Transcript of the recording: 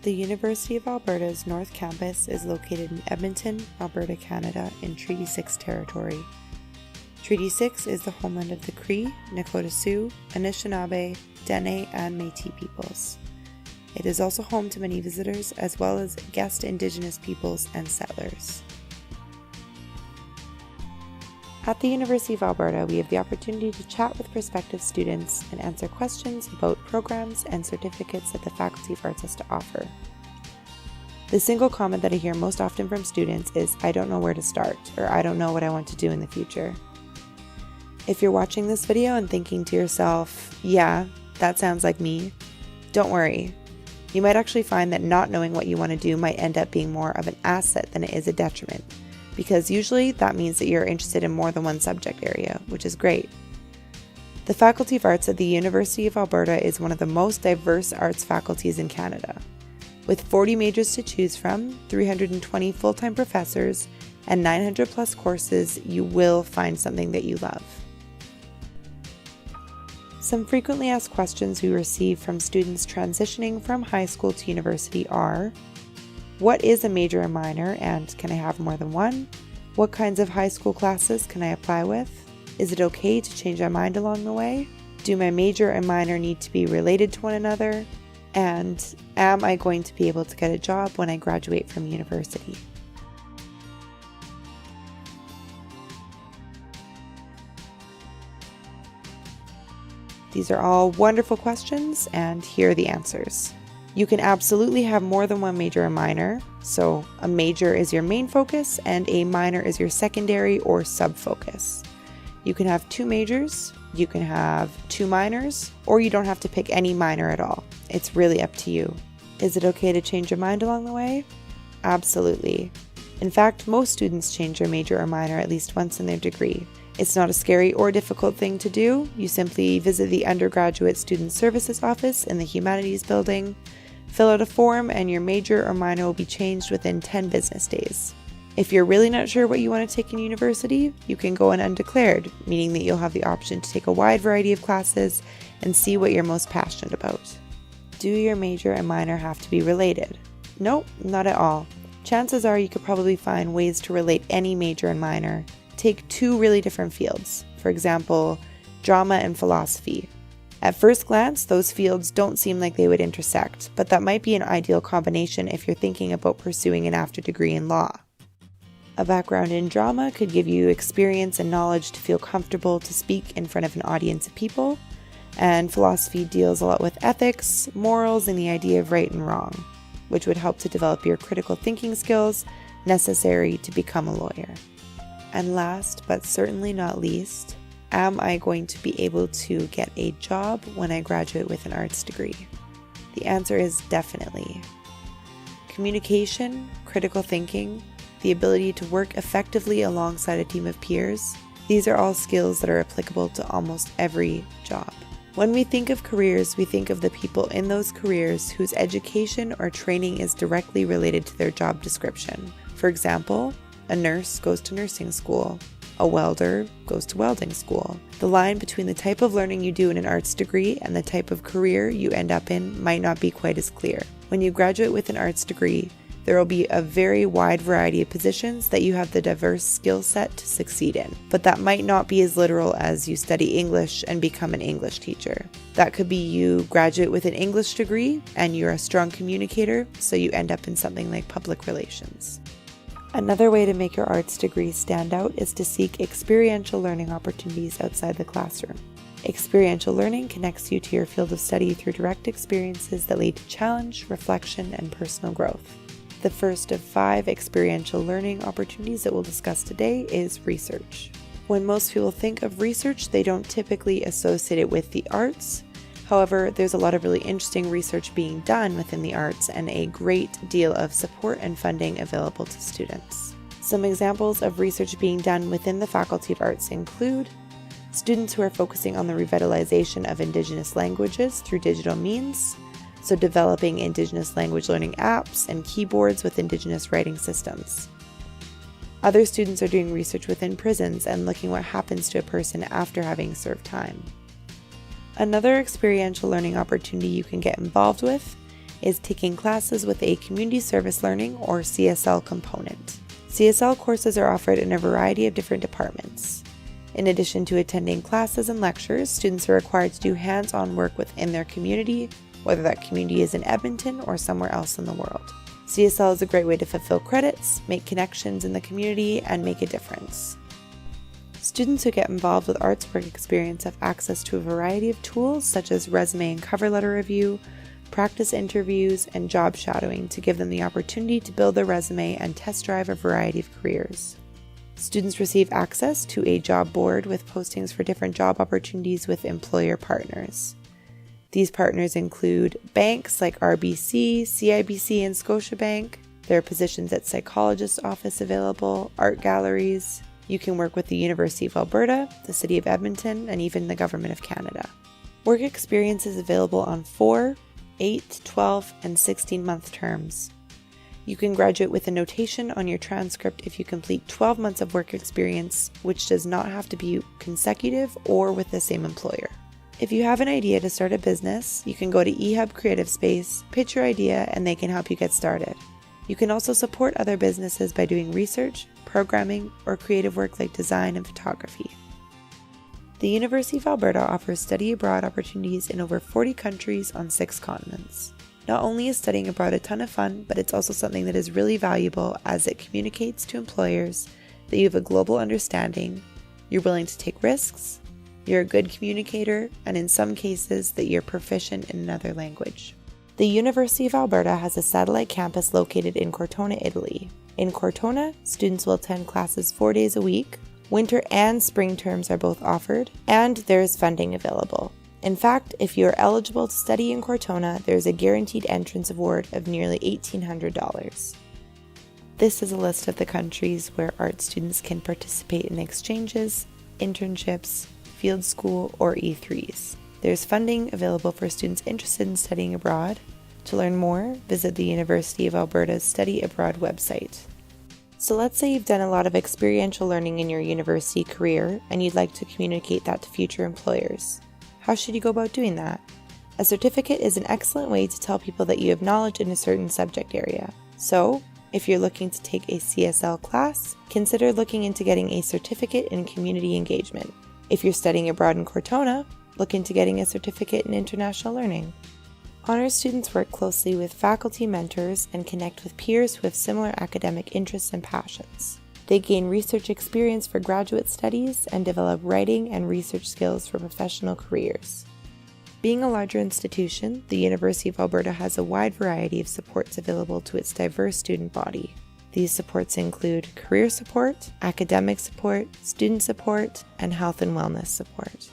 The University of Alberta's North Campus is located in Edmonton, Alberta, Canada, in Treaty 6 territory. Treaty 6 is the homeland of the Cree, Nakota Sioux, Anishinaabe, Dene, and Métis peoples. It is also home to many visitors as well as guest Indigenous peoples and settlers. At the University of Alberta, we have the opportunity to chat with prospective students and answer questions about programs and certificates that the Faculty of Arts has to offer. The single comment that I hear most often from students is, "I don't know where to start," or "I don't know what I want to do in the future." If you're watching this video and thinking to yourself, "Yeah, that sounds like me," don't worry. You might actually find that not knowing what you want to do might end up being more of an asset than it is a detriment, because usually that means that you're interested in more than one subject area, which is great. The Faculty of Arts at the University of Alberta is one of the most diverse arts faculties in Canada. With 40 majors to choose from, 320 full-time professors, and 900 plus courses, you will find something that you love. Some frequently asked questions we receive from students transitioning from high school to university are: what is a major and minor, and can I have more than one? What kinds of high school classes can I apply with? Is it okay to change my mind along the way? Do my major and minor need to be related to one another? And am I going to be able to get a job when I graduate from university? These are all wonderful questions, and here are the answers. You can absolutely have more than one major and minor. So a major is your main focus and a minor is your secondary or sub-focus. You can have two majors, you can have two minors, or you don't have to pick any minor at all. It's really up to you. Is it okay to change your mind along the way? Absolutely. In fact, most students change their major or minor at least once in their degree. It's not a scary or difficult thing to do. You simply visit the Undergraduate Student Services Office in the Humanities Building, fill out a form, and your major or minor will be changed within 10 business days. If you're really not sure what you want to take in university, you can go in undeclared, meaning that you'll have the option to take a wide variety of classes and see what you're most passionate about. Do your major and minor have to be related? Nope, not at all. Chances are you could probably find ways to relate any major and minor. Take two really different fields, for example, drama and philosophy. At first glance, those fields don't seem like they would intersect, but that might be an ideal combination if you're thinking about pursuing an after degree in law. A background in drama could give you experience and knowledge to feel comfortable to speak in front of an audience of people, and philosophy deals a lot with ethics, morals, and the idea of right and wrong, which would help to develop your critical thinking skills necessary to become a lawyer. And last, but certainly not least, am I going to be able to get a job when I graduate with an arts degree? The answer is definitely. Communication, critical thinking, the ability to work effectively alongside a team of peers, these are all skills that are applicable to almost every job. When we think of careers, we think of the people in those careers whose education or training is directly related to their job description. For example, a nurse goes to nursing school. A welder goes to welding school. The line between the type of learning you do in an arts degree and the type of career you end up in might not be quite as clear. When you graduate with an arts degree, there will be a very wide variety of positions that you have the diverse skill set to succeed in. But that might not be as literal as you study English and become an English teacher. That could be you graduate with an English degree and you're a strong communicator, so you end up in something like public relations. Another way to make your arts degree stand out is to seek experiential learning opportunities outside the classroom. Experiential learning connects you to your field of study through direct experiences that lead to challenge, reflection, and personal growth. The first of 5 experiential learning opportunities that we'll discuss today is research. When most people think of research, they don't typically associate it with the arts. However, there's a lot of really interesting research being done within the arts and a great deal of support and funding available to students. Some examples of research being done within the Faculty of Arts include students who are focusing on the revitalization of Indigenous languages through digital means, so developing Indigenous language learning apps and keyboards with Indigenous writing systems. Other students are doing research within prisons and looking what happens to a person after having served time. Another experiential learning opportunity you can get involved with is taking classes with a community service learning or CSL component. CSL courses are offered in a variety of different departments. In addition to attending classes and lectures, students are required to do hands-on work within their community, whether that community is in Edmonton or somewhere else in the world. CSL is a great way to fulfill credits, make connections in the community, and make a difference. Students who get involved with arts work experience have access to a variety of tools such as resume and cover letter review, practice interviews, and job shadowing to give them the opportunity to build their resume and test drive a variety of careers. Students receive access to a job board with postings for different job opportunities with employer partners. These partners include banks like RBC, CIBC, and Scotiabank. There are positions at psychologist's office available, art galleries. You can work with the University of Alberta, the City of Edmonton, and even the Government of Canada. Work experience is available on 4, 8, 12, and 16-month terms. You can graduate with a notation on your transcript if you complete 12 months of work experience, which does not have to be consecutive or with the same employer. If you have an idea to start a business, you can go to eHub Creative Space, pitch your idea, and they can help you get started. You can also support other businesses by doing research, programming, or creative work like design and photography. The University of Alberta offers study abroad opportunities in over 40 countries on 6 continents. Not only is studying abroad a ton of fun, but it's also something that is really valuable as it communicates to employers that you have a global understanding, you're willing to take risks, you're a good communicator, and in some cases that you're proficient in another language. The University of Alberta has a satellite campus located in Cortona, Italy. In Cortona, students will attend classes 4 days a week. Winter and spring terms are both offered, and there is funding available. In fact, if you are eligible to study in Cortona, there is a guaranteed entrance award of nearly $1,800. This is a list of the countries where art students can participate in exchanges, internships, field school, or E3s. There's funding available for students interested in studying abroad. To learn more, visit the University of Alberta's Study Abroad website. So let's say you've done a lot of experiential learning in your university career and you'd like to communicate that to future employers. How should you go about doing that? A certificate is an excellent way to tell people that you have knowledge in a certain subject area. So, if you're looking to take a CSL class, consider looking into getting a certificate in community engagement. If you're studying abroad in Cortona, look into getting a certificate in international learning. Honors students work closely with faculty mentors and connect with peers who have similar academic interests and passions. They gain research experience for graduate studies and develop writing and research skills for professional careers. Being a larger institution, the University of Alberta has a wide variety of supports available to its diverse student body. These supports include career support, academic support, student support, and health and wellness support.